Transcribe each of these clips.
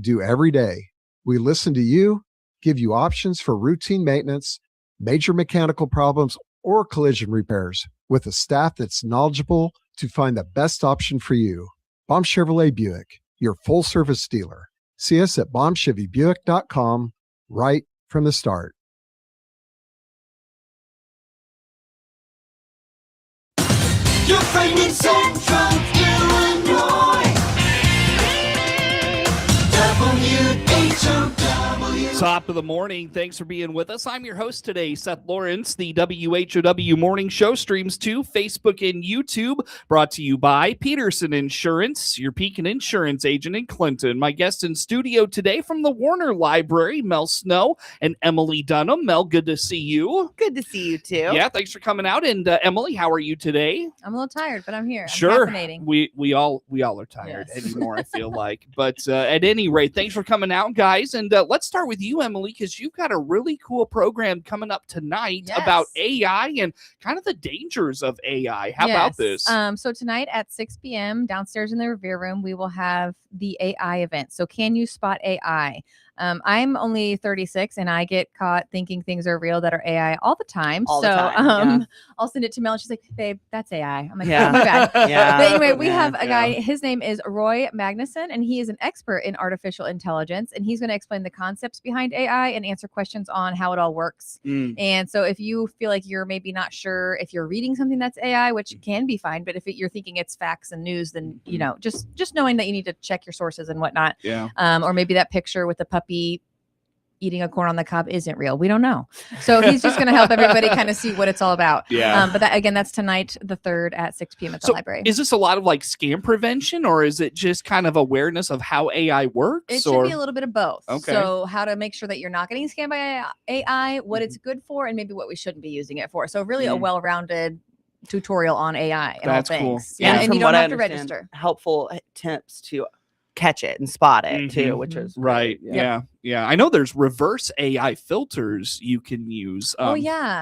do every day. We listen to you, give you options for routine maintenance, major mechanical problems, or collision repairs with a staff that's knowledgeable to find the best option for you. Baum Chevrolet Buick, your full service dealer. See us at baumchevybuick.com right from the start. You're finding Central Illinois. WHOW. Top of the morning. Thanks for being with us. I'm your host today, Seth Lawrence. The WHOW Morning Show streams to Facebook and YouTube, brought to you by Peterson Insurance, your Pekin Insurance agent in Clinton. My guest in studio today from the Warner Library, Mel Snow and Emily Dunham. Mel, good to see you. Good to see you too. Yeah, thanks for coming out. And Emily, how are you today? I'm a little tired, but I'm here. Sure. I'm we all are tired anymore, I feel like. But at any rate, thanks for coming out, guys. And let's start with you, Emily, because you've got a really cool program coming up tonight about AI and kind of the dangers of AI. How about this? So tonight at 6 p.m. downstairs in the Revere Room, we will have the AI event. So can you spot AI? I'm only 36 and I get caught thinking things are real that are AI all the time. I'll send it to Mel and she's like, babe, that's AI. I'm like, oh my God. But anyway, we have a guy, his name is Roy Magnuson, and he is an expert in artificial intelligence. And he's going to explain the concepts behind AI and answer questions on how it all works. And so if you feel like you're maybe not sure if you're reading something that's AI, which can be fine, but if you're thinking it's facts and news, then, you know, just knowing that you need to check your sources and whatnot. Or maybe that picture with the puppy eating a corn on the cob isn't real. We don't know. So he's just going to help everybody kind of see what it's all about. But that, again, that's tonight, the 3rd at 6 p.m. at the library. Is this a lot of like scam prevention, or is it just kind of awareness of how AI works? It should be a little bit of both. So how to make sure that you're not getting scammed by AI, what it's good for, and maybe what we shouldn't be using it for. So really a well-rounded tutorial on AI and all things. Cool. And you don't have to register. Helpful tips to catch it and spot it too, which is right. Yeah. I know there's reverse AI filters you can use.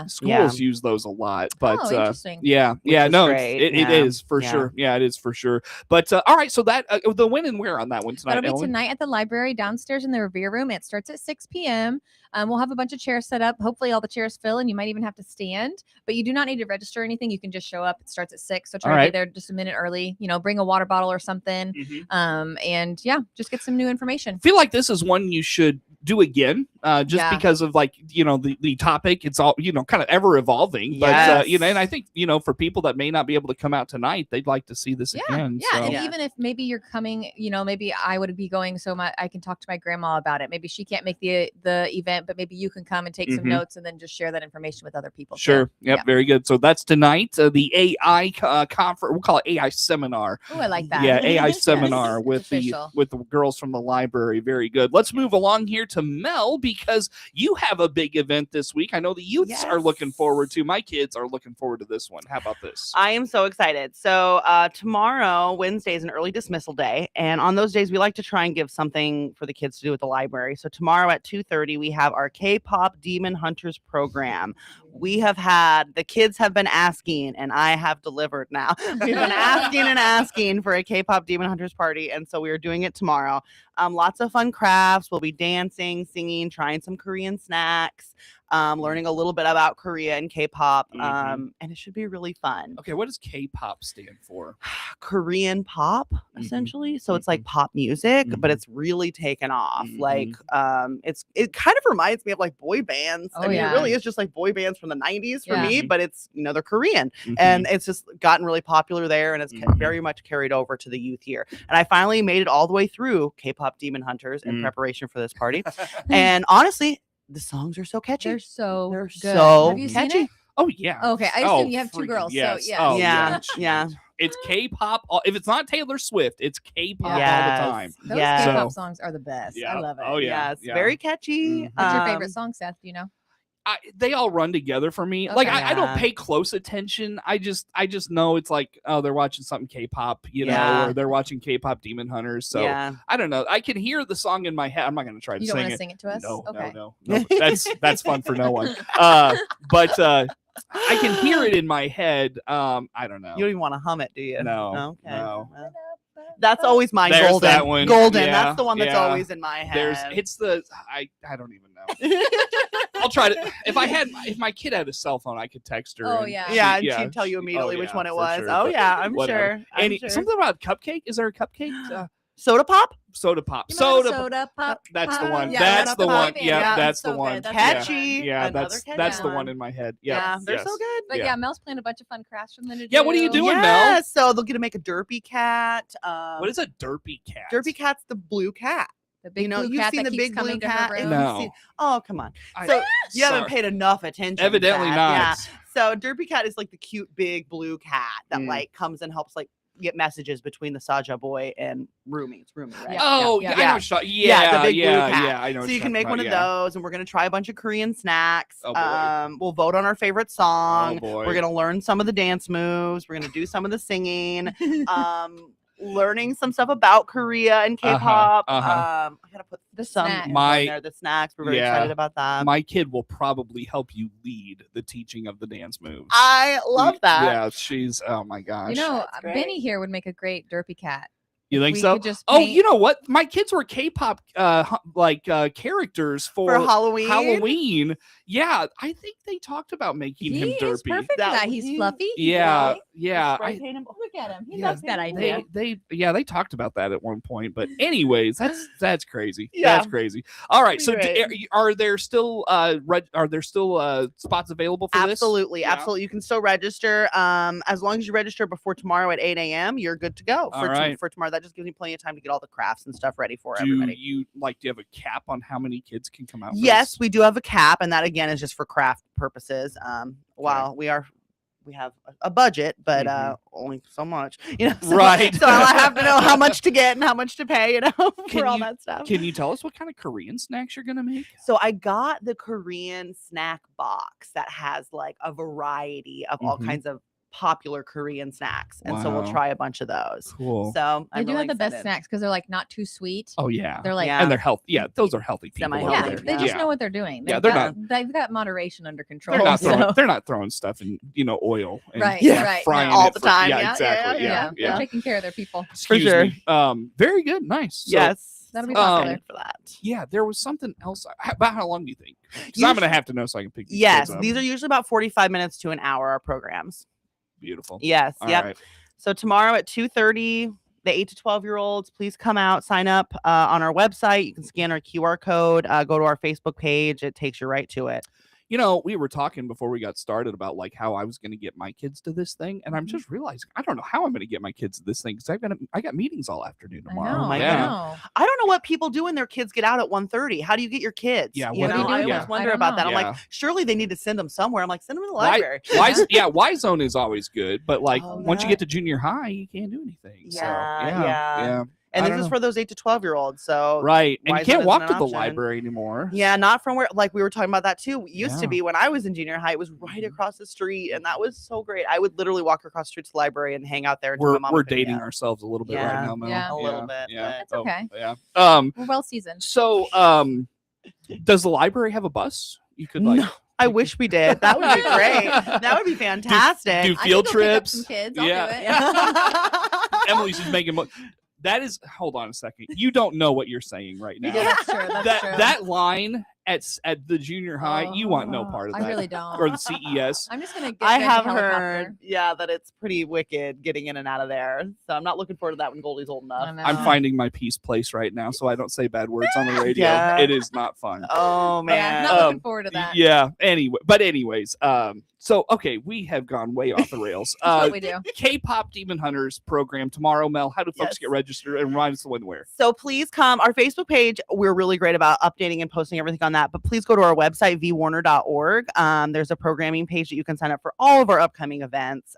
Schools use those a lot, but interesting. It is for sure. Yeah, it is for sure. But all right, so that the when and where on that one tonight? That'll be tonight at the library downstairs in the Revere Room. It starts at 6 p.m. We'll have a bunch of chairs set up. Hopefully all the chairs fill, and you might even have to stand, but you do not need to register anything. You can just show up. It starts at 6. So try to be there just a minute early, you know, bring a water bottle or something. And just get some new information. I feel like this is one you should do again, because of like, you know, the topic. It's all, you know, kind of ever evolving, but you know, and I think, you know, for people that may not be able to come out tonight, they'd like to see this again. And even if maybe you're coming, you know, maybe I would be going, so I can talk to my grandma about it. Maybe she can't make the event, but maybe you can come and take some notes and then just share that information with other people. Sure. Yep. Very good. So that's tonight, the AI conference. We'll call it AI seminar. Oh, I like that. Yeah, AI seminar with the girls from the library. Very good. Let's move along here to Mel, because you have a big event this week. I know the youths are looking forward to. My kids are looking forward to this one. How about this? I am so excited. So tomorrow, Wednesday, is an early dismissal day, and on those days we like to try and give something for the kids to do at the library. So tomorrow at 2:30 we have our K-pop Demon Hunters program. The kids have been asking, and I have delivered now. We've been asking for a K-pop Demon Hunters party, and so we are doing it tomorrow. Lots of fun crafts. We'll be dancing, singing, trying some Korean snacks, learning a little bit about Korea and K-pop, and it should be really fun. Okay, what does K-pop stand for? Korean pop, essentially. So it's like pop music, but it's really taken off. Like, it kind of reminds me of like boy bands. I mean, it really is just like boy bands from the 90s for me, but it's, you know, they're Korean, and it's just gotten really popular there, and it's very much carried over to the youth here. And I finally made it all the way through K-pop Demon Hunters in preparation for this party. And honestly, the songs are so catchy. They're so good. So have you seen it? Oh yeah. Okay, I assume you have two girls. Yes. So yeah. It's K-pop. If it's not Taylor Swift, it's K-pop all the time. Those K-pop songs are the best. I love it. Oh yeah. Yes, very catchy. What's your favorite song, Seth? Do you know? They all run together for me. Like I don't pay close attention. I just know it's like, oh, they're watching something K-pop, you know, or they're watching K-pop Demon Hunters. So I don't know. I can hear the song in my head. I'm not going to try to sing it. You don't want to sing it to us? No. That's fun for no one. But I can hear it in my head. I don't know. You don't even want to hum it, do you? No. Okay. No. That's always mine. There's Golden. that one. Golden. Yeah, That's the one that's yeah. always in my head. I don't even know. I'll try to if my kid had a cell phone, I could text her. Oh, and yeah. Yeah, and she'd tell you immediately which one it was. Oh yeah, I'm sure. Something about cupcake. Is there a cupcake? Soda pop? Soda pop. You remember Soda pop. That's the pop? one. Yeah, That's the one. pop. Yeah, that's so the one. good. That's Catchy. Yeah, Another that's catchy the one. one in my head. Yeah, they're yes. so good. But Yeah. yeah, Mel's planned a bunch of fun crafts for them to do. Yeah, what are you doing, Mel? Yeah, so they'll get to make a derpy cat. What is a derpy cat? Derpy cat's the blue cat. The big blue you've cat seen that the keeps big coming blue to her cat. room. You've No. seen- Oh, come on. I- So you haven't Sorry. paid enough attention. Evidently to that. not. Yeah. So derpy cat is like the cute big blue cat that Mm. like comes and helps like get messages between the Saja boy and Rumi. It's Rumi, right? Oh, Yeah, yeah, yeah. I know what you're talking- Yeah, the big blue yeah, cat. yeah, I know. So what you you're can make talking one of about, those, and we're gonna try a bunch of Korean snacks. Oh, boy. We'll vote on our favorite song. Oh, boy. We're gonna learn some of the dance moves. We're gonna do some of the singing. Learning some stuff about Korea and K-pop. I gotta put The some snacks. info in there. The snacks. We're very Yeah. excited about that. My kid will probably help you lead the teaching of the dance moves. I love that. Yeah, she's. Oh my gosh. You know, That's great. Benny here would make a great derpy cat. You think we so? could just Oh, paint- you know what? My kids were K-pop characters For Halloween. Halloween. Yeah, I think they talked about making him He derpy. is perfect for That that. was- He's he- fluffy. he's Yeah, light. yeah. Spray paint him. Look at him. He Yeah, loves that idea. They talked about that at one point, but anyways, that's crazy. Yeah. That's crazy. All right, so Great. are there still spots available for this? Absolutely, Yeah. absolutely. You can still register. As long as you register before tomorrow at 8 a.m., you're good to go All right. for tomorrow. That just gives me plenty of time to get all the crafts and stuff ready for Do everybody. you have a cap on how many kids can come out? for Yes, this? we do have a cap, and that again is just for craft purposes. While we have a budget, but only so much, So, Right. So I have to know how much to get and how much to pay, for Can all you- that stuff. Can you tell us what kind of Korean snacks you're gonna make? So I got the Korean snack box that has like a variety of all Mhm. kinds of popular Korean snacks, and so we'll Wow. try a bunch of those. Cool. So They I'm do really have the best excited. snacks because they're like not too sweet. Oh yeah. They're like, Yeah. And they're healthy. Yeah, those are healthy people. Semi-healthy. yeah, over they there. just Yeah. know what they're doing. Yeah, They've got moderation under control. They're not throwing. so- They're not throwing stuff in oil. And Right, Yeah. right. Frying All it the for- time. Yeah, Yeah, exactly. yeah, Yeah, they're yeah. taking care of their people. Excuse sure. me. Very good. Nice. So, Yes, That'll be we're popular. excited for that. Yeah, there was something else. About how long do you think? Because I'm gonna have to know so I can pick these Yes, kids up. these are usually about 45 minutes to an hour, our programs. Beautiful. Yes, All yep. right. So tomorrow at 2:30, the 8 to 12-year-olds, please come out, sign up on our website. You can scan our QR code, go to our Facebook page. It takes you right to it. You know, we were talking before we got started about like how I was going to get my kids to this thing, and I'm Mm-hmm. just realizing I don't know how I'm going to get my kids to this thing because I got meetings all afternoon I tomorrow. know. my I yeah. know. I don't know what people do when their kids get out at 1:30. How do you get your kids? Yeah, you what do know, you do I with always them? wonder I don't about that. know. I'm Yeah. like, surely they need to send them somewhere. I'm like, send them to the library. Y Zone is always good, but like Oh, once you yeah. get to junior high, you can't do anything. So, Yeah, yeah. And I this don't is know. for those 8 to 12-year-olds. So Right, and Why you Zone can't isn't walk an to the option. library anymore. yeah, not from where, like we were talking about that too. It used Yeah. to be when I was in junior high, it was right across the street, and that was so great. I would literally walk across the street to the library and hang out there. Until We're my mom we're would pick me dating up. ourselves a little bit Yeah. right now, Mel. Yeah. A little bit, Yeah, That's okay. Yeah. We're well seasoned. So, does the library have a bus? You could like No, I wish we did. That would be great. That would be fantastic. do I can field go pick up trips. some kids. I'll Yeah. do it. Yeah. Emily's just making. That is. Hold on a second. You don't know what you're saying right now. Yeah, that's true. That's true. that line at the junior high, you want no part of that. I really don't. Or the CES. I'm just gonna get. I rent a have helicopter. heard, that it's pretty wicked getting in and out of there. So I'm not looking forward to that when Goldie's old I enough. know. I'm finding my peace place right now, so I don't say bad words on the radio. Yeah. It is not fun. Oh Yeah, man. not looking forward to that. Yeah. Anyways, so okay, we have gone way off the rails. That's what we do. K-pop Demon Hunters program tomorrow. Mel, how do folks Yes. get registered and remind us when where? So please come. Our Facebook page, we're really great about updating and posting everything on that. But please go to our website, vwarner.org. There's a programming page that you can sign up for all of our upcoming events.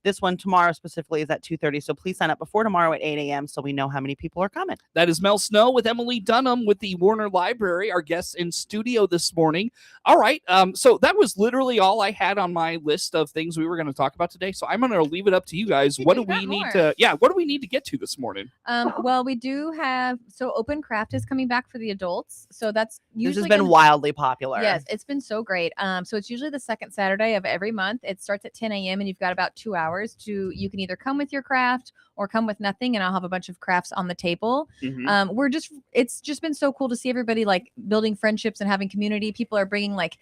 This one tomorrow specifically is at 2:30. So please sign up before tomorrow at 8 a.m. so we know how many people are coming. That is Mel Snow with Emily Dunham with the Warner Library, our guests in studio this morning. All right. So that was literally all I had on my list of things we were going to talk about today. So I'm going to leave it up to you guys. You What do got we need more. what do we need to get to this morning? Well, we do have Open Craft is coming back for the adults. So that's This usually has been gonna- wildly popular. Yes, it's been so great. So it's usually the second Saturday of every month. It starts at 10 a.m. and you've got about 2 hours. hours you can either come with your craft or come with nothing, and I'll have a bunch of crafts on the table. It's just been so cool to see everybody like building friendships and having community. People are bringing like,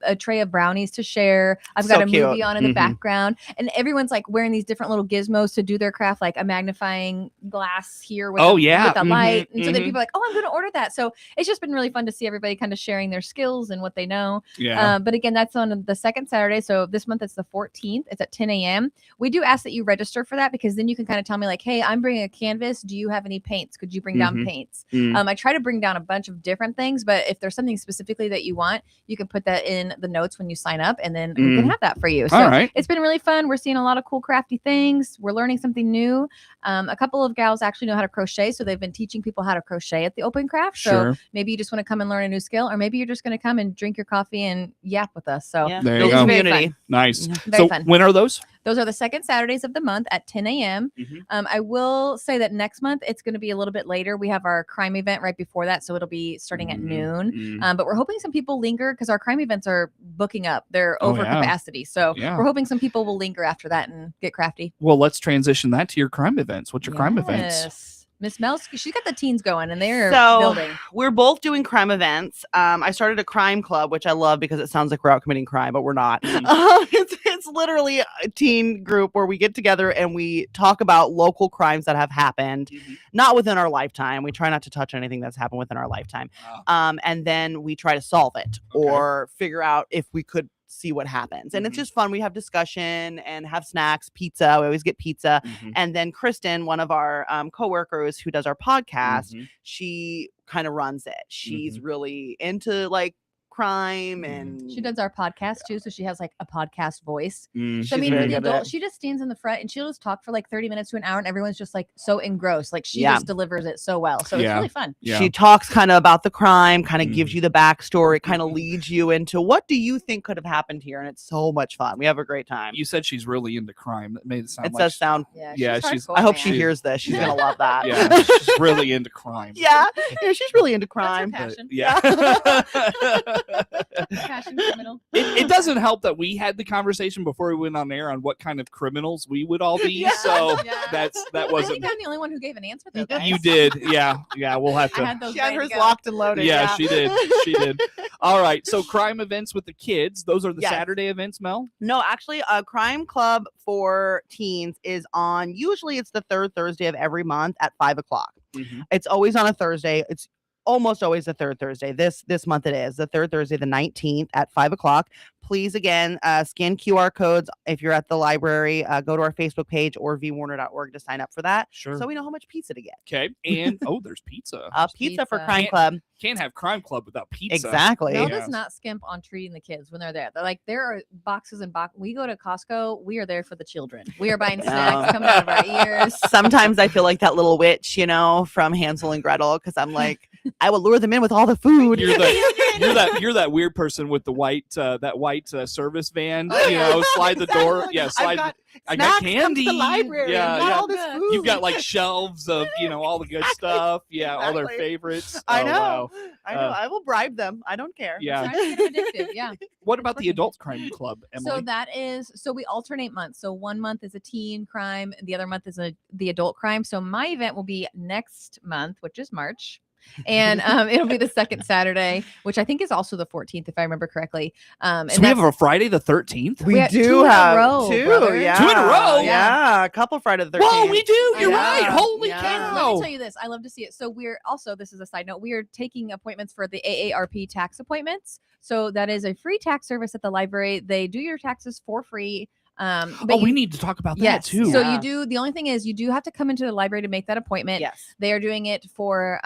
a tray of brownies to share. I've got a movie on in the background, and everyone's like wearing these different little gizmos to do their craft, like a magnifying glass here with with the light. And so then people are like, oh, I'm going to order that. So it's just been really fun to see everybody kind of sharing their skills and what they know. But again, that's on the second Saturday. So this month it's the 14th. It's at 10 a.m. We do ask that you register for that, because then you can kind of tell me like, hey, I'm bringing a canvas. Do you have any paints? Could you bring down paints? I try to bring down a bunch of different things, but if there's something specifically that you want, you can put that in the notes when you sign up, and then we can have that for you. So it's been really fun. We're seeing a lot of cool crafty things. We're learning something new. A couple of gals actually know how to crochet, so they've been teaching people how to crochet at the open craft. So maybe you just want to come and learn a new skill, or maybe you're just going to come and drink your coffee and yap with us. So there you go. Community. Nice. Very fun. When are those? Those are the second Saturdays of the month at 10 a.m. I will say that next month it's going to be a little bit later. We have our crime event right before that, so it'll be starting at noon. But we're hoping some people linger, because our crime events are booking up. They're over capacity. So we're hoping some people will linger after that and get crafty. Well, let's transition that to your crime events. What's your crime events? Miss Mel, she's got the teens going, and they're So building. we're both doing crime events. I started a crime club, which I love because it sounds like we're out committing crime, but we're not. It's literally a teen group where we get together and we talk about local crimes that have happened, not within our lifetime. We try not to touch anything that's happened within our lifetime. And then we try to solve it or figure out if we could see what happens. And it's just fun. We have discussion and have snacks, pizza. We always get pizza. And then Kristen, one of our coworkers who does our podcast, she kind of runs it. She's really into like crime, and she does our podcast too, so she has like a podcast voice. So I She's mean, very the good at adult, it. she just stands in the front and she'll just talk for like 30 minutes to an hour, and everyone's just like so engrossed. Like she just delivers it so well. So it's really fun. She talks kind of about the crime, kind of gives you the backstory, kind of leads you into what do you think could have happened here, and it's so much fun. We have a great time. You said she's really into crime. That made it sound. It does sound. She's. hardcore, I hope man. she hears this. She's gonna love that. Yeah, she's really into crime. Yeah, she's really into That's her crime. passion. Yeah. Passion criminal. It doesn't help that we had the conversation before we went on air on what kind of criminals we would all be. So that I wasn't. think I'm the only one who gave an answer though. Guys. You did. Yeah. We'll have I to. had those She had ready to hers go. locked and loaded. Yeah, she did. She did. All right. So crime events with the kids. Those are the Yes. Saturday events, Mel? No, actually, a crime club for teens is on. Usually, it's the third Thursday of every month at 5:00. It's always on a Thursday. It's almost always the third Thursday. This month it is the third Thursday, the 19th at 5:00. Please, again, scan QR codes if you're at the library. Go to our Facebook page or vwarner.org to sign up for that. Sure. So we know how much pizza to get. Okay. And there's pizza. Pizza for pizza. Crime Club. Can't have crime club without pizza. Exactly. Mel Yeah. does not skimp on treating the kids when they're there. They're like, there are boxes and boxes. We go to Costco. We are there for the children. We are buying snacks coming out of our ears. Sometimes I feel like that little witch, from Hansel and Gretel, because I'm like, I will lure them in with all the food. You're that weird person with the white service van. Slide the door. Yeah, slide. I got Snacks, come to candy. the library. Yeah, I've got yeah. all this food. You've got like shelves of all the good stuff. Yeah, all their Exactly. favorites. I Oh, know. wow. I know. I will bribe them. I don't care. Yeah. Trying to get them addicted. Yeah. What about the adult crime club, Emily? So we alternate months. So 1 month is a teen crime, and the other month is the adult crime. So my event will be next month, which is March. And it'll be the second Saturday, which I think is also the 14th, if I remember correctly. And So we have a Friday the 13th. We have do two in a have row, two. brother. Yeah. 2 in a row? Yeah. A couple Friday the 13th. Whoa, we do. You're Yeah. right. Holy Yeah. And let cow. me tell you this. I love to see it. So we're also, this is a side note, we are taking appointments for the AARP tax appointments. So that is a free tax service at the library. They do your taxes for free. But We need to talk about that yes. too. So Yeah. you do. The only thing is you do have to come into the library to make that appointment. Yes. They are doing it for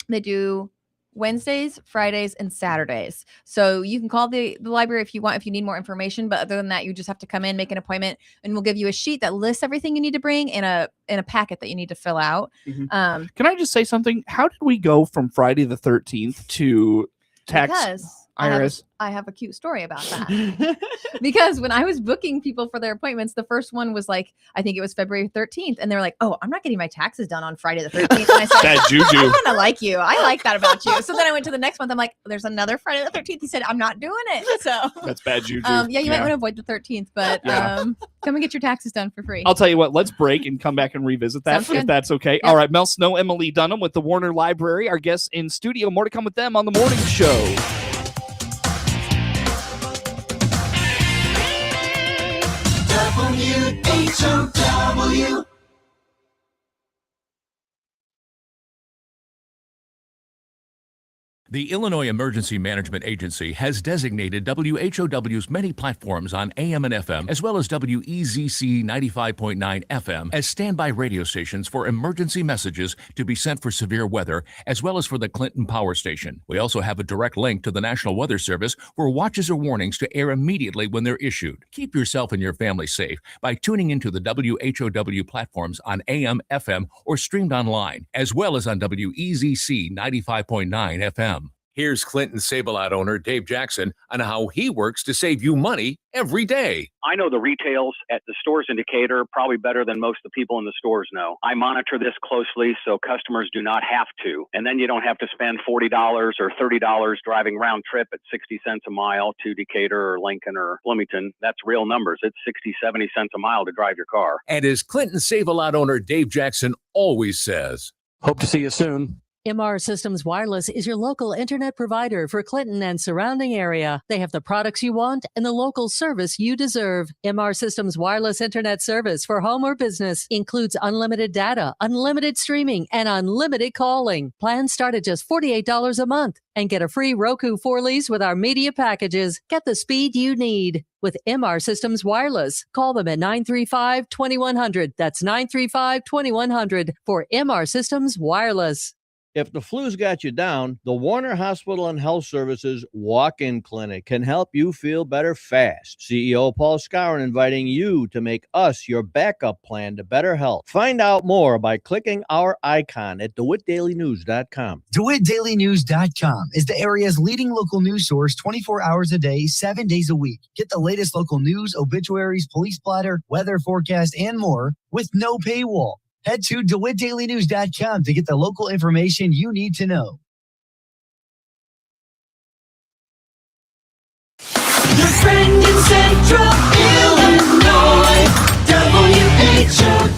they do Wednesdays, Fridays, and Saturdays. So you can call the library if you want, if you need more information. But other than that, you just have to come in, make an appointment, and we'll give you a sheet that lists everything you need to bring in a packet that you need to fill out. Can I just say something? How did we go from Friday the 13th to tax? Because Iris. I have a cute story about that. Because when I was booking people for their appointments, the first one was like, I think it was February 13th. And they were like, oh, I'm not getting my taxes done on Friday the 13th. And I said, Bad juju. I kind of like you. I like that about you. So then I went to the next month. I'm like, there's another Friday the 13th. He said, I'm not doing it. So That's bad juju. yeah, you might want to avoid the 13th, but come and get your taxes done for free. I'll tell you what, let's break and come back and revisit that Sounds if good. that's okay. Yeah. All right, Mel Snow, Emily Dunham with the Warner Library, our guests in studio. More to come with them on the morning show. WHOW. The Illinois Emergency Management Agency has designated WHOW's many platforms on AM and FM, as well as WEZC 95.9 FM, as standby radio stations for emergency messages to be sent for severe weather, as well as for the Clinton Power Station. We also have a direct link to the National Weather Service for watches or warnings to air immediately when they're issued. Keep yourself and your family safe by tuning into the WHOW platforms on AM, FM, or streamed online, as well as on WEZC 95.9 FM. Here's Clinton Save-A-Lot owner Dave Jackson on how he works to save you money every day. I know the retails at the stores in Decatur probably better than most of the people in the stores know. I monitor this closely so customers do not have to. And then you don't have to spend $40 or $30 driving round trip at 60 cents a mile to Decatur or Lincoln or Bloomington. That's real numbers. It's 60, 70 cents a mile to drive your car. And as Clinton Save-A-Lot owner Dave Jackson always says, Hope to see you soon. MR Systems Wireless is your local internet provider for Clinton and surrounding area. They have the products you want and the local service you deserve. MR Systems Wireless Internet Service for home or business includes unlimited data, unlimited streaming, and unlimited calling. Plans start at just $48 a month and get a free Roku 4 lease with our media packages. Get the speed you need with MR Systems Wireless. Call them at 935-2100. That's 935-2100 for MR Systems Wireless. If the flu's got you down, the Warner Hospital and Health Services Walk-In Clinic can help you feel better fast. CEO Paul Skowron inviting you to make us your backup plan to better health. Find out more by clicking our icon at DeWittDailyNews.com. DeWittDailyNews.com is the area's leading local news source 24 hours a day, 7 days a week. Get the latest local news, obituaries, police splatter, weather forecast, and more with no paywall. Head to DeWittDailyNews.com to get the local information you need to know. Your friend in Central Illinois. WHOW.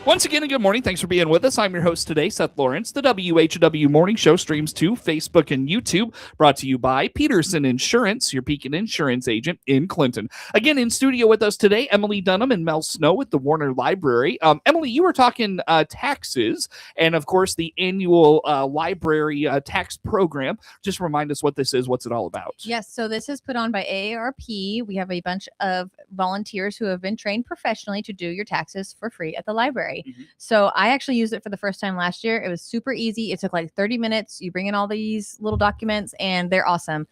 Once again, good morning. Thanks for being with us. I'm your host today, Seth Lawrence. The WHOW Morning Show streams to Facebook and YouTube, brought to you by Peterson Insurance, your Pekin Insurance agent in Clinton. Again, in studio with us today, Emily Dunham and Mel Snow with the Warner Library. Emily, you were talking taxes and, of course, the annual library tax program. Just remind us what this is. What's it all about? Yes, so this is put on by AARP. We have a bunch of volunteers who have been trained professionally to do your taxes for free at the library. So I actually used it for the first time last year. It was super easy. It took like 30 minutes. You bring in all these little documents and they're awesome.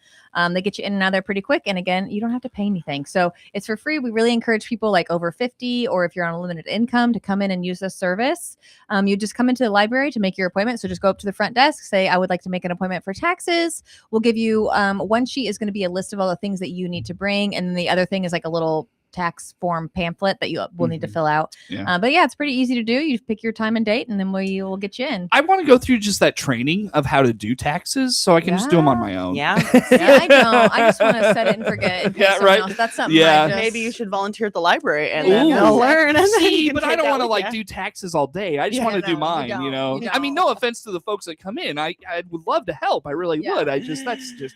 They get you in and out there pretty quick. And again, you don't have to pay anything. So it's for free. We really encourage people like over 50 or if you're on a limited income to come in and use this service. You just come into the library to make your appointment. So just go up to the front desk, say, I would like to make an appointment for taxes. We'll give you one sheet is going to be a list of all the things that you need to bring. And then the other thing is like a little tax form pamphlet that you will need to fill out. But yeah, it's pretty easy to do. You pick your time and date and then we will get you in. I want to go through just that training of how to do taxes so I can just do them on my own. Yeah. See, I don't. I just want to set it and forget. And pay Yeah, someone right. else. That's something. Yeah. I just, Maybe you should volunteer at the library and Ooh. then you'll learn. And then See, you can but I take don't that want to with like you. do taxes all day. I just Yeah, want to do no, you mine, don't. you know. You I mean, no don't. offense to the folks that come in. I would love to help. I really Yeah. would. That's just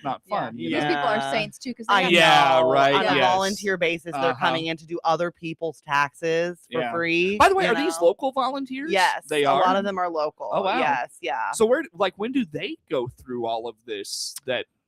not fun. You These know? people are Yeah. saints too because I they know. Yeah, right, On a yes. volunteer basis, they're coming in to do other people's taxes for Yeah. free. By the way, you are these know? local volunteers? Yes, they a are. lot of them are local. Oh, wow. Yes, yeah. So when do they go through all of this?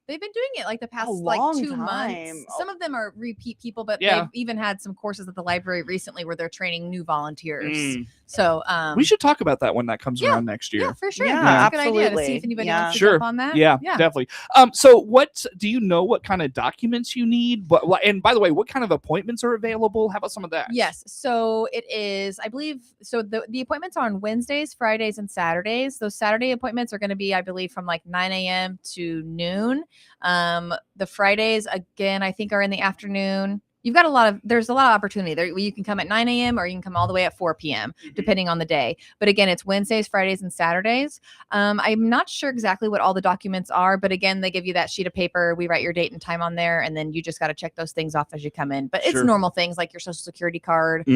They've been doing it like the past A like long 2 months. time. Some of them are repeat people, but Yeah. they've even had some courses at the library recently where they're training new volunteers. Mm. So We should talk about that when that comes yeah. around next year. yeah, for sure. Yeah, That's a good idea to see absolutely. if anybody Yeah. wants to Sure. jump on that. Yeah, definitely. So what do you know what kind of documents you need? And by the way, what kind of appointments are available? How about some of that? Yes. So it is, I believe, so the appointments are on Wednesdays, Fridays, and Saturdays. Those Saturday appointments are going to be, I believe, from like 9 a.m. to noon. The Fridays, again, I think are in the afternoon. There's a lot of opportunity there. You can come at 9 a.m. or you can come all the way at 4 p.m. depending on the day. But again, it's Wednesdays, Fridays, and Saturdays. I'm not sure exactly what all the documents are, but again, they give you that sheet of paper. We write your date and time on there, and then you just got to check those things off as you come in. But it's normal things like your social security card,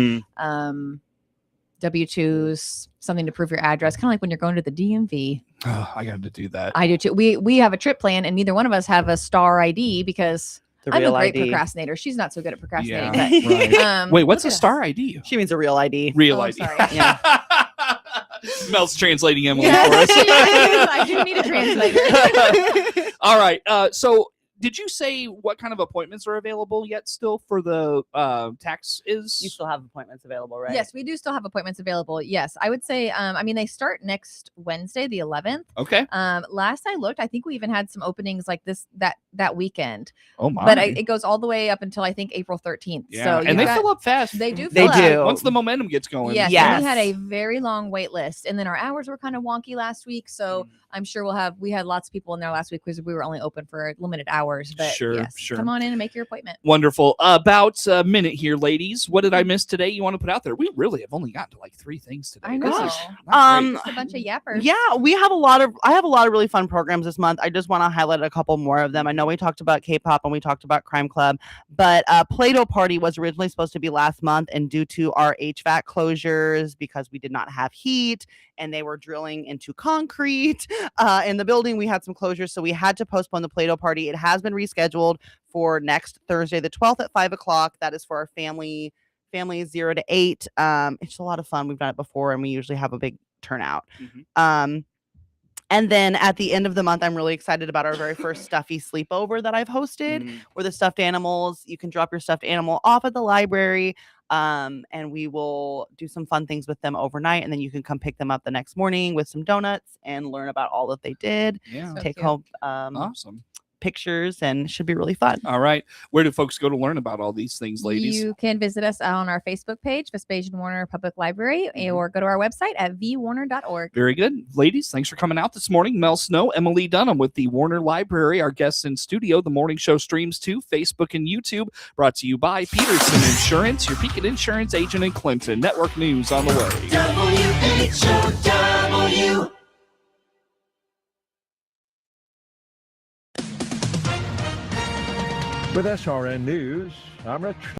W-2s, something to prove your address, kind of like when you're going to the DMV. Oh, I got to do that. I do too. We have a trip plan, and neither one of us have a star ID because I'm a great procrastinator. She's not so good at procrastinating. Yeah, but, wait, what's a star ID? She means a real ID. Real Oh, ID. sorry. Yeah. Mel's translating Emily Yes, for us. she is. I do need a translator. All right. So did you say what kind of appointments are available yet still for the tax is? You still have appointments available, right? Yes, we do still have appointments available. Yes, I would say, they start next Wednesday, the 11th. Okay. Last I looked, I think we even had some openings like this, that weekend. Oh my. But it goes all the way up until I think April 13th. Yeah. So and they fill up fast. They do. They Fill do. up. Once the momentum gets going. Yes. Yes. We had a very long wait list, and then our hours were kind of wonky last week. So I'm sure we had lots of people in there last week because we were only open for limited hours. But Sure. come on in and make your appointment. Wonderful. About a minute here, ladies. What did I miss today? You want to put out there? We really have only gotten to like 3 things today. I know. This is not great. Just a bunch of yappers. Yeah, I have a lot of really fun programs this month. I just want to highlight a couple more of them. I know we talked about K-pop and we talked about Crime Club, but Play-Doh Party was originally supposed to be last month, and due to our HVAC closures, because we did not have heat and they were drilling into concrete in the building, we had some closures, so we had to postpone the Play-Doh Party. It has been rescheduled for next Thursday, the 12th at 5:00. That is for our families 0 to 8. It's a lot of fun. We've done it before, and we usually have a big turnout. And then at the end of the month, I'm really excited about our very first stuffy sleepover that I've hosted, where the stuffed animals, you can drop your stuffed animal off at the library, and we will do some fun things with them overnight, and then you can come pick them up the next morning with some donuts and learn about all that they did. Yeah. So Take cute. home Awesome. pictures, and should be really fun. All right. Where do folks go to learn about all these things, ladies? You can visit us on our Facebook page, Vespasian Warner Public Library, or go to our website at vwarner.org. Very good. Ladies, thanks for coming out this morning. Mel Snow, Emily Dunham with the Warner Library, our guests in studio. The morning show streams to Facebook and YouTube, brought to you by Peterson Insurance, your Pekin Insurance agent in Clinton. Network news on the way. WHOW. With SRN News, I'm Rich.